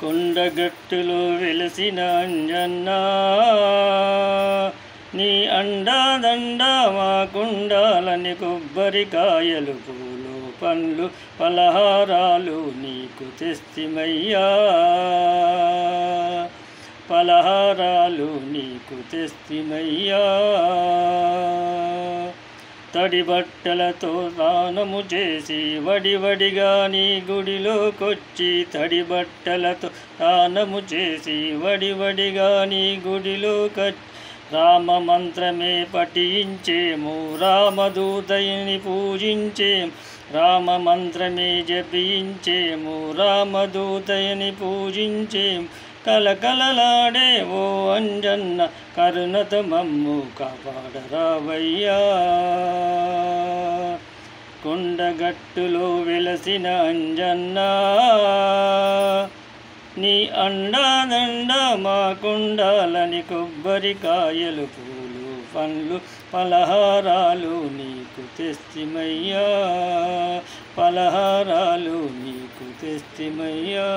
కొండగట్టులో వెలసిన అంజన్నా నీ అండాదండ మాకుండాలని కొబ్బరికాయలు పూలు పండ్లు పలహారాలు నీకు తెస్తిమయ్యా పలహారాలు నీకు తెస్తిమయ్యా తడి బట్టలతో స్నానము చేసి వడివడిగా నీ గుడిలోకొచ్చి తడి బట్టలతో స్నానము చేసి వడివడిగా నీ గుడిలోకొచ్చి రామ మంత్రమే పఠించేము రామదూతని పూజించేము రామ మంత్రమే జపించేము రామదూతని పూజించేము కలకలలాడే ఓ అంజన్న కరుణతో మమ్ము కాపాడరావయ్యా కొండగట్టులో వెలసిన అంజన్నా నీ అండాదండ మాకుండాలని కొబ్బరికాయలు పూలు పండ్లు పలహారాలు నీకు తెస్తిమయ్యా పలహారాలు నీకు తెస్తిమయ్యా।